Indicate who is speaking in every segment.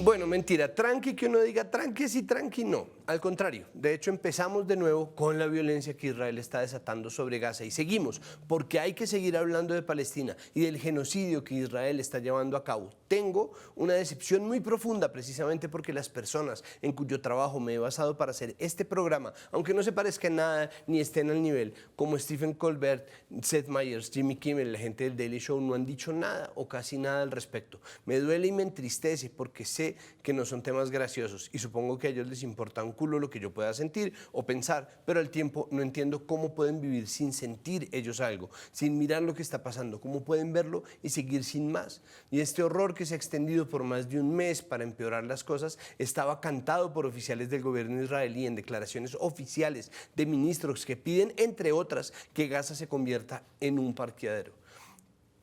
Speaker 1: Bueno, mentira, tranqui que uno diga tranqui sí, tranqui no. Al contrario, de hecho empezamos de nuevo con la violencia que Israel está desatando sobre Gaza y seguimos, porque hay que seguir hablando de Palestina y del genocidio que Israel está llevando a cabo. Tengo una decepción muy profunda precisamente porque las personas en cuyo trabajo me he basado para hacer este programa, aunque no se parezca en nada ni estén al nivel, como Stephen Colbert, Seth Meyers, Jimmy Kimmel, la gente del Daily Show, no han dicho nada o casi nada al respecto. Me duele y me entristece porque sé que no son temas graciosos y supongo que a ellos les importa un culo lo que yo pueda sentir o pensar, pero al tiempo no entiendo cómo pueden vivir sin sentir ellos algo, sin mirar lo que está pasando, cómo pueden verlo y seguir sin más. Y este horror que se ha extendido por más de un mes para empeorar las cosas estaba cantado por oficiales del gobierno israelí en declaraciones oficiales de ministros que piden, entre otras, que Gaza se convierta en un parqueadero,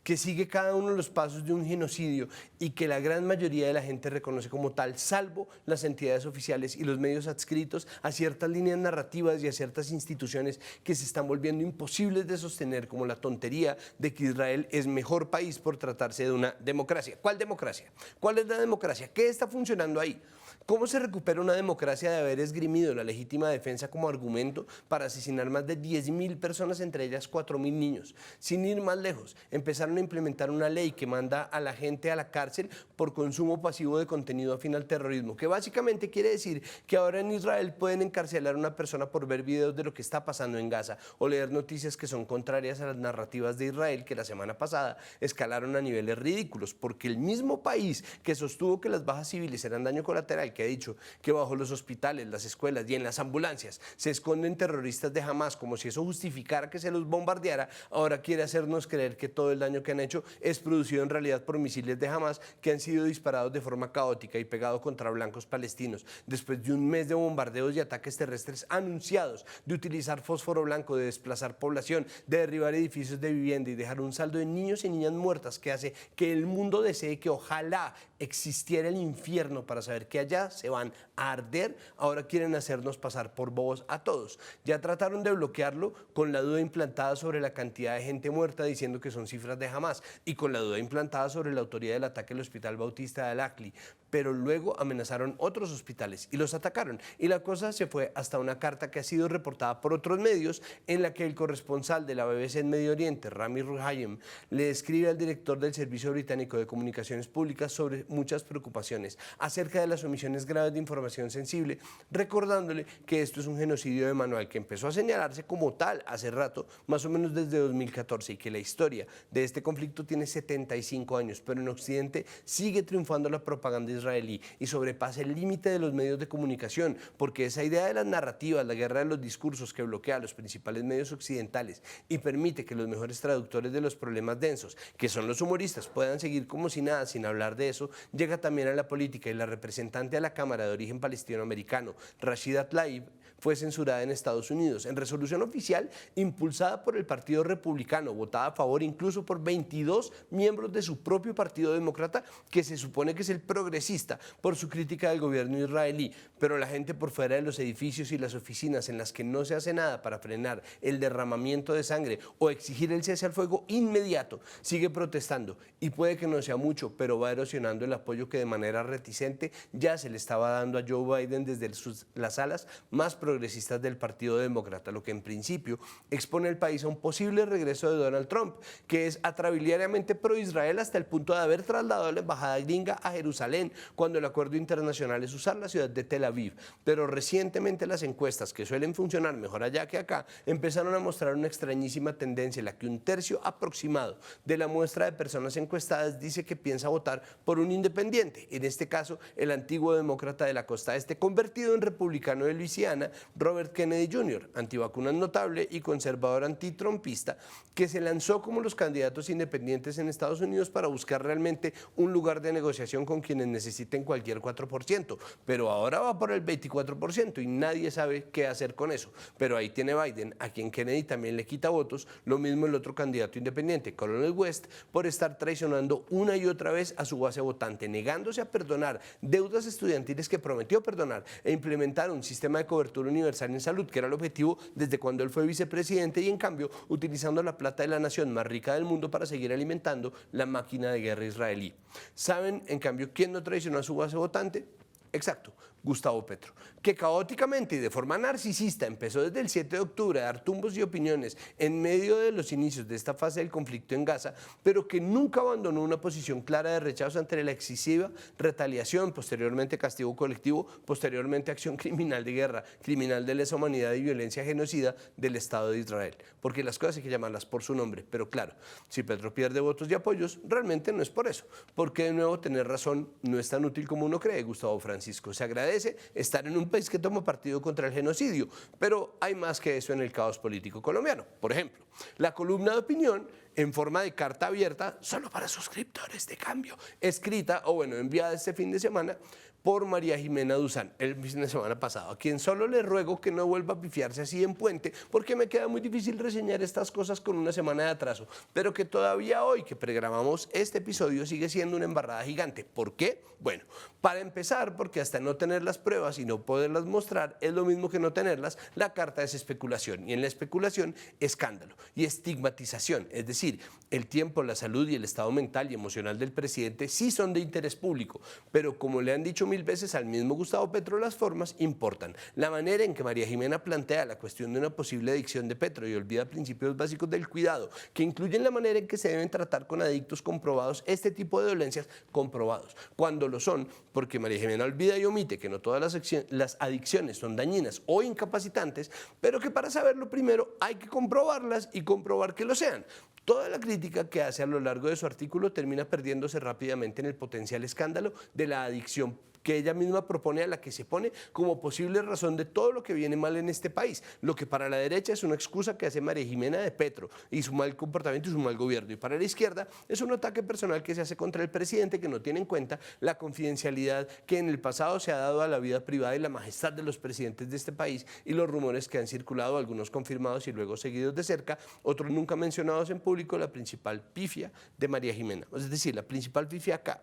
Speaker 1: que sigue cada uno de los pasos de un genocidio y que la gran mayoría de la gente reconoce como tal, salvo las entidades oficiales y los medios adscritos a ciertas líneas narrativas y a ciertas instituciones que se están volviendo imposibles de sostener, como la tontería de que Israel es mejor país por tratarse de una democracia. ¿Cuál democracia? ¿Cuál es la democracia? ¿Qué está funcionando ahí? ¿Cómo se recupera una democracia de haber esgrimido la legítima defensa como argumento para asesinar más de 10.000 personas, entre ellas 4.000 niños? Sin ir más lejos, empezaron a implementar una ley que manda a la gente a la cárcel por consumo pasivo de contenido afín al terrorismo, que básicamente quiere decir que ahora en Israel pueden encarcelar a una persona por ver videos de lo que está pasando en Gaza o leer noticias que son contrarias a las narrativas de Israel, que la semana pasada escalaron a niveles ridículos, porque el mismo país que sostuvo que las bajas civiles eran daño colateral, que ha dicho que bajo los hospitales, las escuelas y en las ambulancias se esconden terroristas de Hamas, como si eso justificara que se los bombardeara, ahora quiere hacernos creer que todo el daño que han hecho es producido en realidad por misiles de Hamas que han sido disparados de forma caótica y pegados contra blancos palestinos, después de un mes de bombardeos y ataques terrestres anunciados, de utilizar fósforo blanco, de desplazar población, de derribar edificios de vivienda y dejar un saldo de niños y niñas muertas que hace que el mundo desee que ojalá existiera el infierno para saber que allá se van a arder. Ahora quieren hacernos pasar por bobos a todos. Ya trataron de bloquearlo con la duda implantada sobre la cantidad de gente muerta, diciendo que son cifras de Hamas, y con la duda implantada sobre la autoría del ataque al Hospital Bautista de Al-Aqli, pero luego amenazaron otros hospitales y los atacaron, y la cosa se fue hasta una carta que ha sido reportada por otros medios, en la que el corresponsal de la BBC en Medio Oriente, Rami Ruhayem, le escribe al director del Servicio Británico de Comunicaciones Públicas sobre muchas preocupaciones acerca de las omisiones graves de información sensible, recordándole que esto es un genocidio de manual que empezó a señalarse como tal hace rato, más o menos desde 2014, y que la historia de este conflicto tiene 75 años, pero en Occidente sigue triunfando la propaganda israelí y sobrepasa el límite de los medios de comunicación, porque esa idea de las narrativas, la guerra de los discursos que bloquea a los principales medios occidentales y permite que los mejores traductores de los problemas densos, que son los humoristas, puedan seguir como si nada sin hablar de eso, llega también a la política, y la representante a la Cámara de origen palestino-americano, Rashida Tlaib, fue censurada en Estados Unidos en resolución oficial impulsada por el Partido Republicano, votada a favor incluso por 22 miembros de su propio Partido Demócrata, que se supone que es el progresista, por su crítica del gobierno israelí. Pero la gente por fuera de los edificios y las oficinas en las que no se hace nada para frenar el derramamiento de sangre o exigir el cese al fuego inmediato sigue protestando, y puede que no sea mucho, pero va erosionando el apoyo que de manera reticente ya se le estaba dando a Joe Biden desde las alas más progresistas del Partido Demócrata, lo que en principio expone al país a un posible regreso de Donald Trump, que es atrabiliariamente pro-Israel hasta el punto de haber trasladado la embajada gringa a Jerusalén, cuando el acuerdo internacional es usar la ciudad de Tel Aviv. Pero recientemente las encuestas, que suelen funcionar mejor allá que acá, empezaron a mostrar una extrañísima tendencia en la que un tercio aproximado de la muestra de personas encuestadas dice que piensa votar por un independiente, en este caso el antiguo demócrata de la costa este convertido en republicano de Luisiana, Robert Kennedy Jr., antivacunas notable y conservador antitrumpista, que se lanzó como los candidatos independientes en Estados Unidos para buscar realmente un lugar de negociación con quienes necesiten cualquier 4%, pero ahora va por el 24% y nadie sabe qué hacer con eso. Pero ahí tiene Biden, a quien Kennedy también le quita votos, lo mismo el otro candidato independiente, Cornel West, por estar traicionando una y otra vez a su base votante, negándose a perdonar deudas estudiantiles que prometió perdonar e implementar un sistema de cobertura universal en salud, que era el objetivo desde cuando él fue vicepresidente, y en cambio utilizando la plata de la nación más rica del mundo para seguir alimentando la máquina de guerra israelí. ¿Saben, en cambio, quién no trae traicionó a su base votante? Exacto, Gustavo Petro, que caóticamente y de forma narcisista empezó desde el 7 de octubre a dar tumbos y opiniones en medio de los inicios de esta fase del conflicto en Gaza, pero que nunca abandonó una posición clara de rechazo ante la excesiva retaliación, posteriormente castigo colectivo, posteriormente acción criminal de guerra, criminal de lesa humanidad y violencia genocida del Estado de Israel. Porque las cosas hay que llamarlas por su nombre, pero claro, si Petro pierde votos y apoyos, realmente no es por eso, porque de nuevo tener razón no es tan útil como uno cree, Gustavo Francisco. Se agradece estar en un país que toma partido contra el genocidio, pero hay más que eso en el caos político colombiano. Por ejemplo, la columna de opinión en forma de carta abierta, solo para suscriptores de Cambio, escrita o bueno, enviada este fin de semana por María Jimena Duzán, el fin de semana pasado, a quien solo le ruego que no vuelva a pifiarse así en puente, porque me queda muy difícil reseñar estas cosas con una semana de atraso, pero que todavía hoy que programamos este episodio sigue siendo una embarrada gigante. ¿Por qué? Bueno, para empezar, porque hasta no tener las pruebas y no poderlas mostrar es lo mismo que no tenerlas, la carta es especulación, y en la especulación, escándalo y estigmatización, es decir, el tiempo, la salud y el estado mental y emocional del presidente sí son de interés público, pero como le han dicho mil veces al mismo Gustavo Petro, las formas importan. La manera en que María Jimena plantea la cuestión de una posible adicción de Petro y olvida principios básicos del cuidado, que incluyen la manera en que se deben tratar con adictos comprobados este tipo de dolencias comprobados, cuando lo son, porque María Jimena olvida y omite que no todas las adicciones son dañinas o incapacitantes, pero que para saberlo primero hay que comprobarlas y comprobar que lo sean. Toda la crítica que hace a lo largo de su artículo termina perdiéndose rápidamente en el potencial escándalo de la adicción que ella misma propone, a la que se pone como posible razón de todo lo que viene mal en este país, lo que para la derecha es una excusa que hace María Jimena de Petro y su mal comportamiento y su mal gobierno, y para la izquierda es un ataque personal que se hace contra el presidente, que no tiene en cuenta la confidencialidad que en el pasado se ha dado a la vida privada y la majestad de los presidentes de este país, y los rumores que han circulado, algunos confirmados y luego seguidos de cerca, otros nunca mencionados en público, la principal pifia de María Jimena, es decir, la principal pifia acá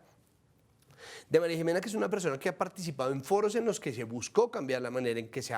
Speaker 1: de María Jimena, que es una persona que ha participado en foros en los que se buscó cambiar la manera en que se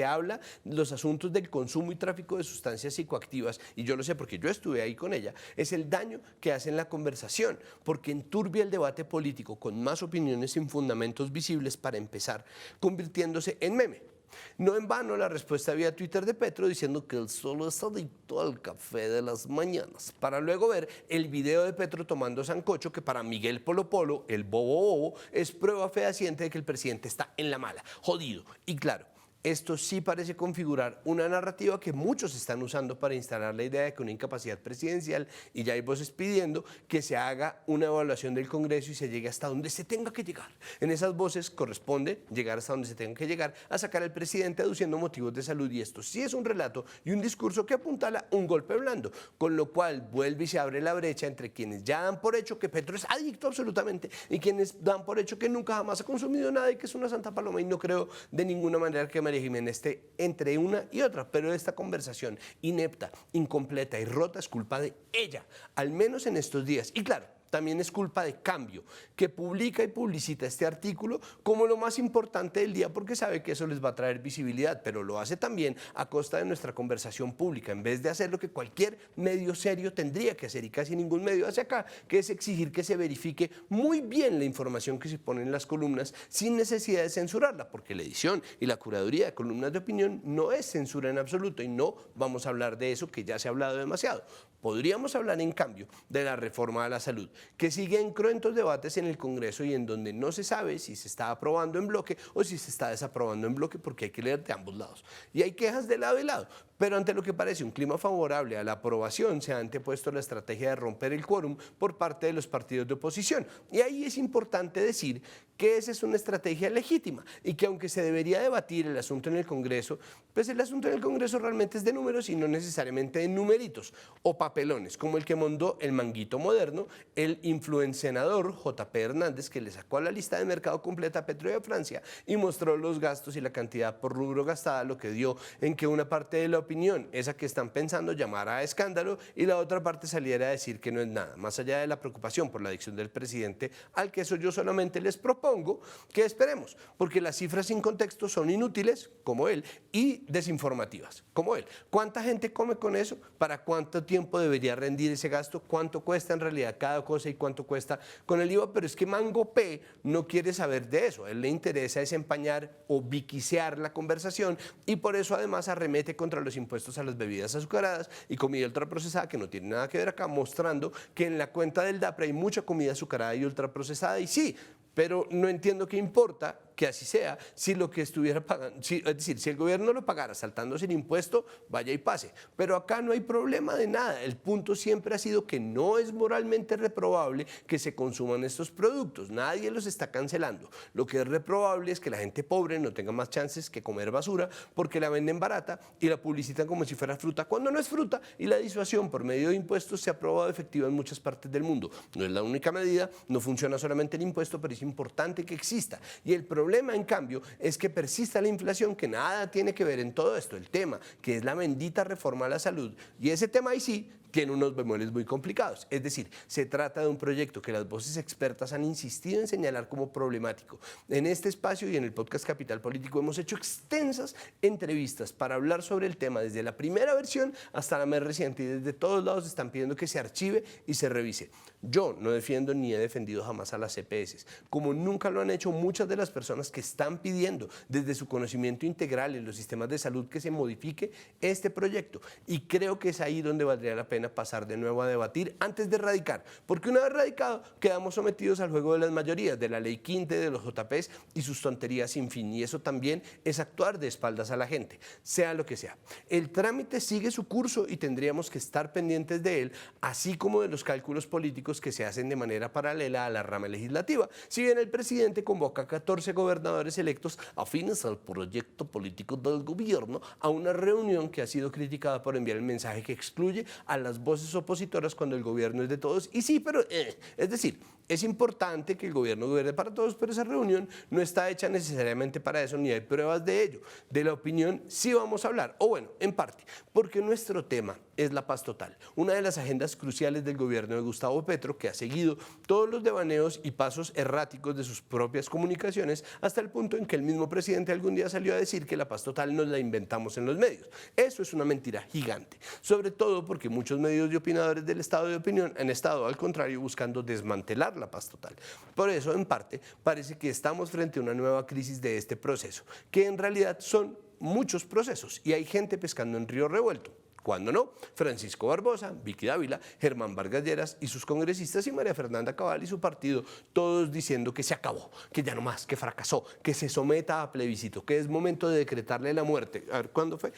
Speaker 1: habla los asuntos del consumo y tráfico de sustancias psicoactivas, y yo lo sé porque yo estuve ahí con ella, es el daño que hace en la conversación, porque enturbia el debate político con más opiniones sin fundamentos visibles para empezar, convirtiéndose en meme. No en vano la respuesta vía Twitter de Petro diciendo que él solo es adicto al café de las mañanas, para luego ver el video de Petro tomando sancocho, que para Miguel Polo Polo, el bobo, es prueba fehaciente de que el presidente está en la mala, jodido. Y claro, esto sí parece configurar una narrativa que muchos están usando para instalar la idea de que una incapacidad presidencial, y ya hay voces pidiendo que se haga una evaluación del Congreso y se llegue hasta donde se tenga que llegar. En esas voces corresponde llegar hasta donde se tenga que llegar, a sacar al presidente aduciendo motivos de salud, y esto sí es un relato y un discurso que apuntala un golpe blando, con lo cual vuelve y se abre la brecha entre quienes ya dan por hecho que Petro es adicto absolutamente y quienes dan por hecho que nunca jamás ha consumido nada y que es una santa paloma, y no creo de ninguna manera que María Jimena esté entre una y otra, pero esta conversación inepta, incompleta y rota es culpa de ella, al menos en estos días. Y claro, también es culpa de Cambio, que publica y publicita este artículo como lo más importante del día, porque sabe que eso les va a traer visibilidad, pero lo hace también a costa de nuestra conversación pública, en vez de hacer lo que cualquier medio serio tendría que hacer, y casi ningún medio hace acá, que es exigir que se verifique muy bien la información que se pone en las columnas sin necesidad de censurarla, porque la edición y la curaduría de columnas de opinión no es censura en absoluto, y no vamos a hablar de eso, que ya se ha hablado demasiado. Podríamos hablar, en cambio, de la reforma a la salud, que sigue en cruentos debates en el Congreso y en donde no se sabe si se está aprobando en bloque o si se está desaprobando en bloque, porque hay que leer de ambos lados. Y hay quejas de lado y lado, pero ante lo que parece un clima favorable a la aprobación, se ha antepuesto la estrategia de romper el quórum por parte de los partidos de oposición. Y ahí es importante decir que esa es una estrategia legítima, y que aunque se debería debatir el asunto en el Congreso, pues el asunto en el Congreso realmente es de números y no necesariamente de numeritos o papelones, como el que mandó el manguito moderno, el influencenador JP Hernández, que le sacó a la lista de mercado completa a Petro y a Francia y mostró los gastos y la cantidad por rubro gastada, lo que dio en que una parte de la opinión, esa que están pensando, llamara a escándalo, y la otra parte saliera a decir que no es nada, más allá de la preocupación por la adicción del presidente, al que eso yo solamente les propongo supongo que esperemos, porque las cifras sin contexto son inútiles, como él, y desinformativas, como él. ¿Cuánta gente come con eso? ¿Para cuánto tiempo debería rendir ese gasto? ¿Cuánto cuesta en realidad cada cosa y cuánto cuesta con el IVA? Pero es que Mango P no quiere saber de eso. A él le interesa es empañar o viquiciar la conversación y por eso además arremete contra los impuestos a las bebidas azucaradas y comida ultraprocesada, que no tiene nada que ver acá, mostrando que en la cuenta del DAPRE hay mucha comida azucarada y ultraprocesada, y sí, pero no entiendo qué importa que así sea si lo que estuviera pagando, es decir, si el gobierno lo pagara saltándose el impuesto, vaya y pase. Pero acá no hay problema de nada. El punto siempre ha sido que no es moralmente reprobable que se consuman estos productos. Nadie los está cancelando. Lo que es reprobable es que la gente pobre no tenga más chances que comer basura porque la venden barata y la publicitan como si fuera fruta, cuando no es fruta, y la disuasión por medio de impuestos se ha probado efectiva en muchas partes del mundo. No es la única medida, no funciona solamente el impuesto, pero es importante que exista. Y el problema, en cambio, es que persista la inflación, que nada tiene que ver en todo esto. El tema, que es la bendita reforma a la salud. Y ese tema ahí sí tiene unos bemoles muy complicados. Es decir, se trata de un proyecto que las voces expertas han insistido en señalar como problemático. En este espacio y en el podcast Capital Político hemos hecho extensas entrevistas para hablar sobre el tema, desde la primera versión hasta la más reciente, y desde todos lados están pidiendo que se archive y se revise. Yo no defiendo ni he defendido jamás a las EPS, como nunca lo han hecho muchas de las personas que están pidiendo desde su conocimiento integral en los sistemas de salud que se modifique este proyecto. Y creo que es ahí donde valdría la pena pasar de nuevo a debatir antes de radicar, porque una vez radicado quedamos sometidos al juego de las mayorías, de la ley Quinte, de los JPs y sus tonterías sin fin, y eso también es actuar de espaldas a la gente, sea lo que sea. El trámite sigue su curso y tendríamos que estar pendientes de él, así como de los cálculos políticos que se hacen de manera paralela a la rama legislativa. Si bien el presidente convoca a 14 gobernadores electos afines al proyecto político del gobierno a una reunión que ha sido criticada por enviar el mensaje que excluye a las voces opositoras cuando el gobierno es de todos. Y sí, pero es decir, es importante que el gobierno gobierne para todos, pero esa reunión no está hecha necesariamente para eso, ni hay pruebas de ello. De la opinión sí vamos a hablar, o bueno, en parte, porque nuestro tema es la paz total, una de las agendas cruciales del gobierno de Gustavo Petro, que ha seguido todos los devaneos y pasos erráticos de sus propias comunicaciones, hasta el punto en que el mismo presidente algún día salió a decir que la paz total nos la inventamos en los medios. Eso es una mentira gigante, sobre todo porque muchos medios y opinadores del estado de opinión han estado, al contrario, buscando desmantelar la paz total. Por eso, en parte, parece que estamos frente a una nueva crisis de este proceso, que en realidad son muchos procesos y hay gente pescando en río revuelto. Cuando no, Francisco Barbosa, Vicky Dávila, Germán Vargas Lleras y sus congresistas y María Fernanda Cabal y su partido, todos diciendo que se acabó, que ya no más, que fracasó, que se someta a plebiscito, que es momento de decretarle la muerte. A ver, ¿cuándo fue?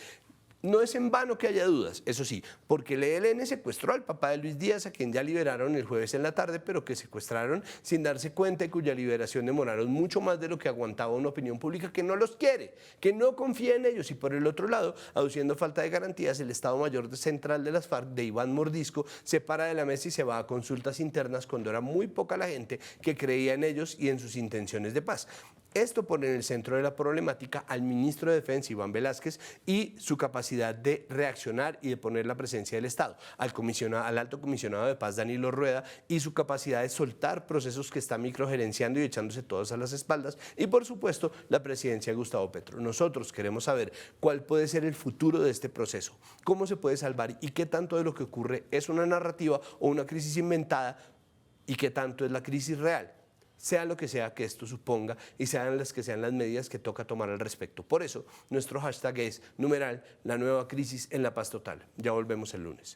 Speaker 1: No es en vano que haya dudas, eso sí, porque el ELN secuestró al papá de Luis Díaz, a quien ya liberaron el jueves en la tarde, pero que secuestraron sin darse cuenta y cuya liberación demoraron mucho más de lo que aguantaba una opinión pública que no los quiere, que no confía en ellos. Y por el otro lado, aduciendo falta de garantías, el Estado Mayor Central de las FARC, de Iván Mordisco, se para de la mesa y se va a consultas internas cuando era muy poca la gente que creía en ellos y en sus intenciones de paz. Esto pone en el centro de la problemática al ministro de Defensa, Iván Velázquez, y su capacidad de reaccionar y de poner la presencia del Estado, al alto comisionado de paz, Danilo Rueda, y su capacidad de soltar procesos que está microgerenciando y echándose todos a las espaldas, y por supuesto la presidencia de Gustavo Petro. Nosotros queremos saber cuál puede ser el futuro de este proceso, cómo se puede salvar y qué tanto de lo que ocurre es una narrativa o una crisis inventada y qué tanto es la crisis real. Sea lo que sea que esto suponga y sean las que sean las medidas que toca tomar al respecto. Por eso, nuestro hashtag es #, la nueva crisis en la paz total. Ya volvemos el lunes.